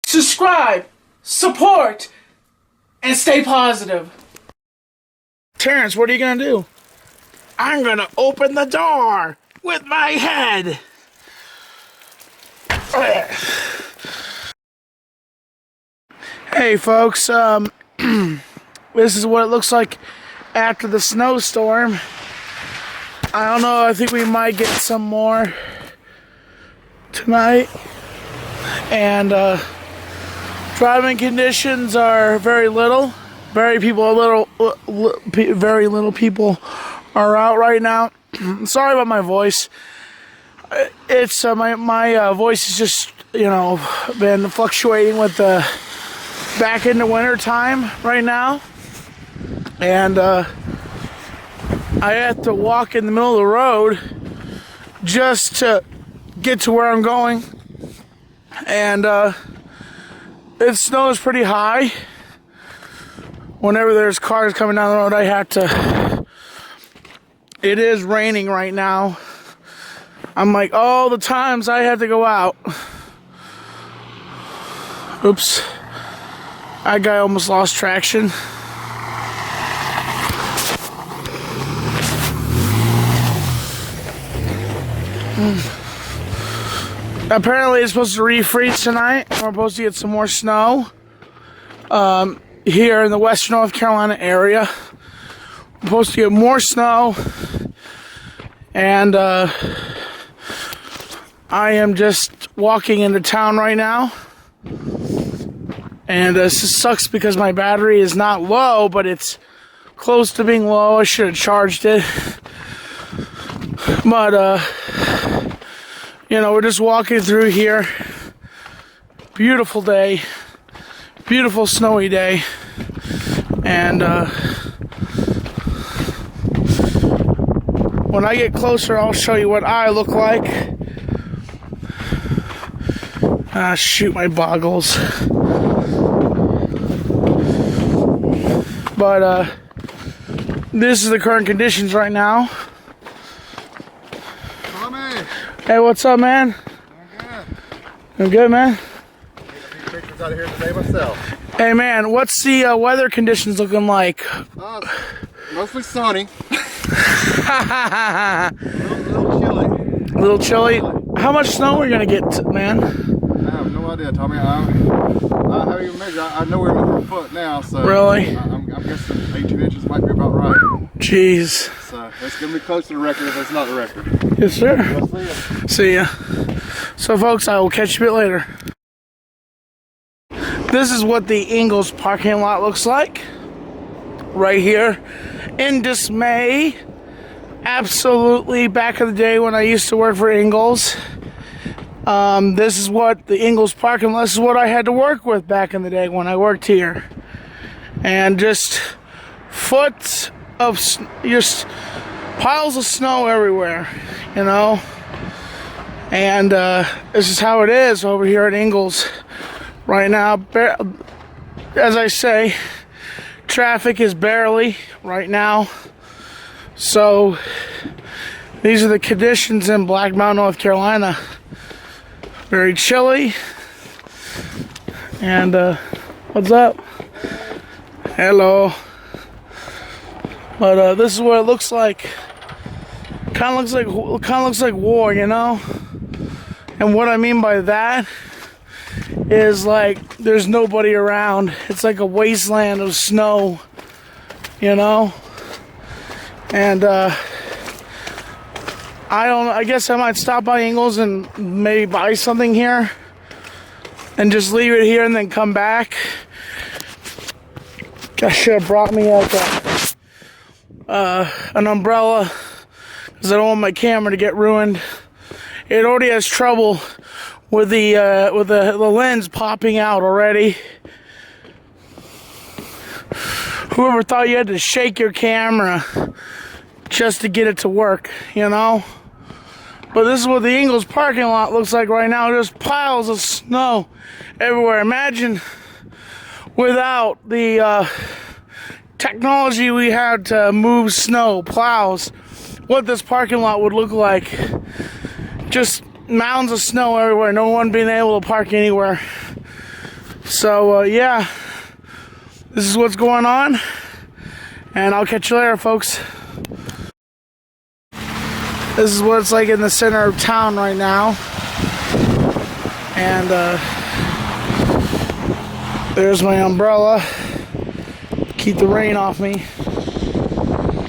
subscribe, support, and stay positive. Terrance, what are you gonna do? I'm gonna open the door with my head. Hey folks, this is what it looks like after the snowstorm. I don't know, I think we might get some more tonight. And driving conditions are very little. Very little people are out right now. Sorry about my voice. It's my voice is just, you know, been fluctuating with the back into winter time right now, and I have to walk in the middle of the road just to get to where I'm going, and it snows pretty high. Whenever there's cars coming down the road, I have to. It is raining right now. I'm like, all the times I had to go out. Oops. That guy almost lost traction. Apparently it's supposed to refreeze tonight. We're supposed to get some more snow. Here in the western North Carolina area. We're supposed to get more snow. And I am just walking into town right now. And this just sucks because my battery is not low, but it's close to being low. I should have charged it. But, you know, we're just walking through here. Beautiful day. Beautiful snowy day. And when I get closer, I'll show you what I look like. Ah, shoot, my boggles. But this is the current conditions right now. Tommy. Hey, what's up, man? I'm good. I'm good, man. Taking a few pictures out of here today myself. Hey, man, what's the weather conditions looking like? Mostly sunny. A little chilly. little chilly. How much snow are we gonna get, man? I have no idea, Tommy. I haven't even measured. I know we're at 1 foot now, so Really? I'm guessing 18 inches might be about right. Jeez. So it's gonna be close to the record if it's not the record. Yes, sir. We'll See see ya. ya. So, folks, I will catch you a bit later. This is what the Ingalls parking lot looks like. Right here. In dismay. Absolutely back in the day when I used to work for Ingalls. This is what the Ingalls parking lot, this is what I had to work with back in the day when I worked here. And just foot of, just piles of snow everywhere, you know. And this is how it is over here at Ingalls right now. As I say, traffic is barely right now. So these are the conditions in Black Mountain, North Carolina. Very chilly. And what's up? Hello. But this is what it looks like. Kind of looks like war, you know. And what I mean by that is like there's nobody around. It's like a wasteland of snow, you know. And I guess I might stop by Ingalls and maybe buy something here and just leave it here and then come back. I should have brought me like an umbrella because I don't want my camera to get ruined. It already has trouble with the lens popping out already. Whoever thought you had to shake your camera just to get it to work, you know? But this is what the Ingalls parking lot looks like right now. There's piles of snow everywhere. Imagine without the technology we had to move snow, plows, what this parking lot would look like. Just mounds of snow everywhere, no one being able to park anywhere. So, yeah, this is what's going on, and I'll catch you later, folks. This is what it's like in the center of town right now, and there's my umbrella. Keep the rain off me.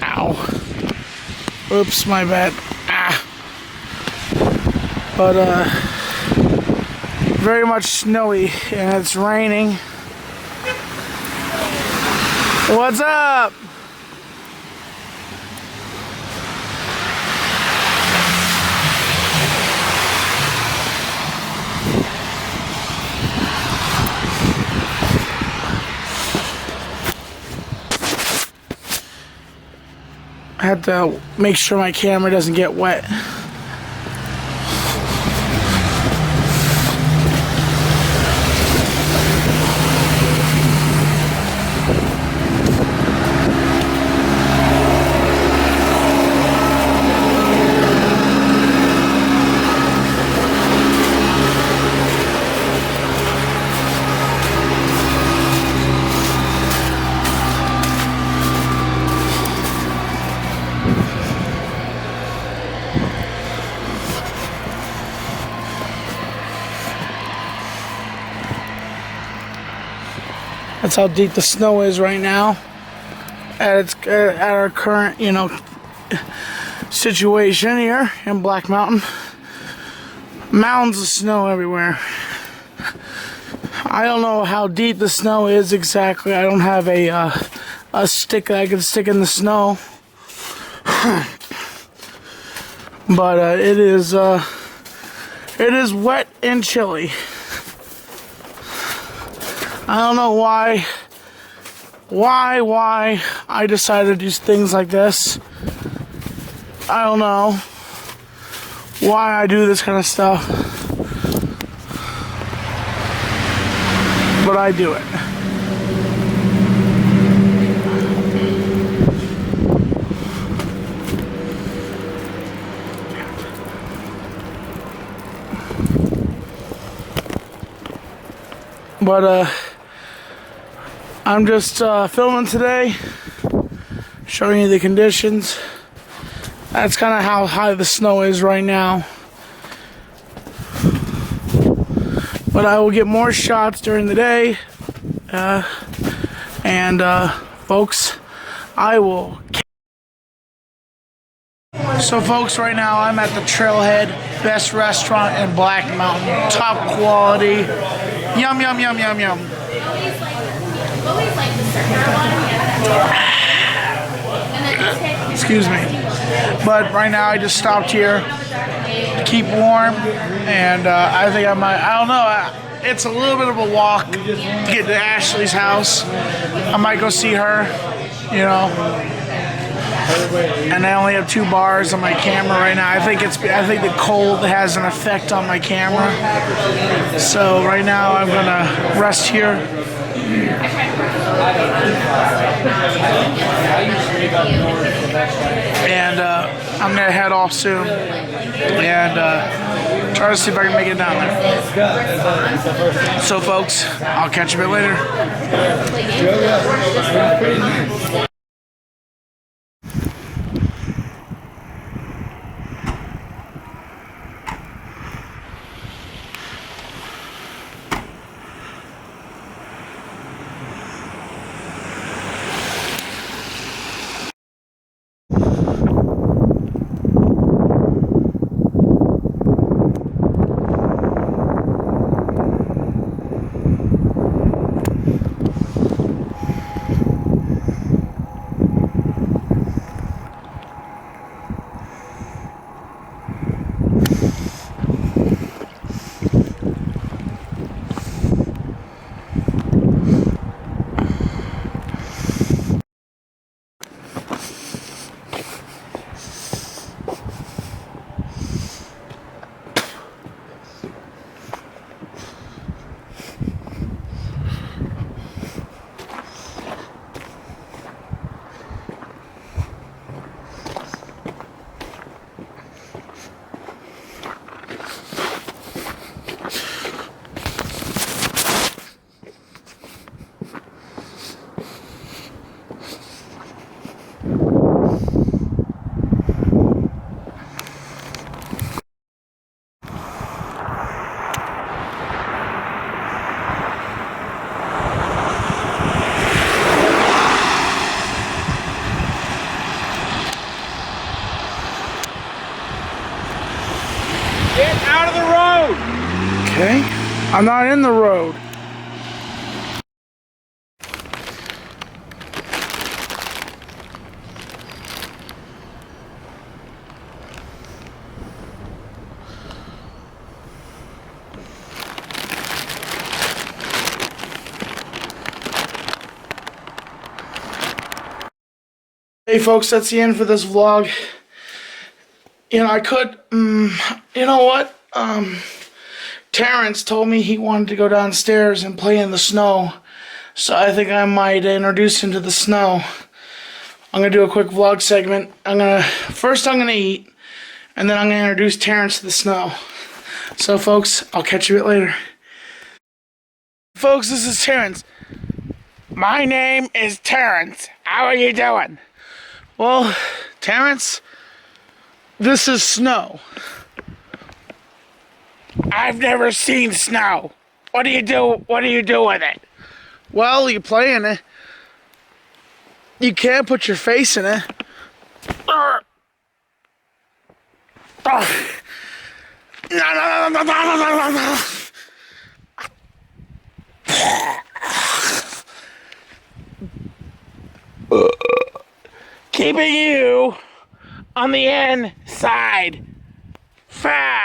Ow. Oops, my bad. Ah. But, very much snowy, and it's raining. What's up? I have to make sure my camera doesn't get wet. That's how deep the snow is right now at our current, situation here in Black Mountain. Mounds of snow everywhere. I don't know how deep the snow is exactly. I don't have a stick that I can stick in the snow, but it is wet and chilly. I don't know why I decided to do things like this. I don't know why I do this kind of stuff, but I do it. But I'm just filming today, showing you the conditions. That's kind of how high the snow is right now. But I will get more shots during the day. Folks, I will. So folks, right now I'm at the Trailhead, best restaurant in Black Mountain. Top quality. Yum, yum, yum, yum, yum. Excuse me. But right now I just stopped here to keep warm, and I think I don't know, it's a little bit of a walk to get to Ashley's house. I might go see her, and I only have 2 bars on my camera right now. I think the cold has an effect on my camera. So right now I'm gonna rest here. And I'm gonna head off soon and try to see if I can make it down there. So folks, I'll catch you a bit later. I'm not in the road. Hey folks, that's the end for this vlog. You know, I could, you know what? Terrance told me he wanted to go downstairs and play in the snow. So I think I might introduce him to the snow. I'm gonna do a quick vlog segment. First I'm gonna eat, and then I'm gonna introduce Terrance to the snow. So folks, I'll catch you a bit later. Folks, this is Terrance. My name is Terrance. How are you doing? Well, Terrance, this is snow. I've never seen snow. What do you do? What do you do with it? Well, you play in it. You can't put your face in it. No. Keeping you on the inside. Fast.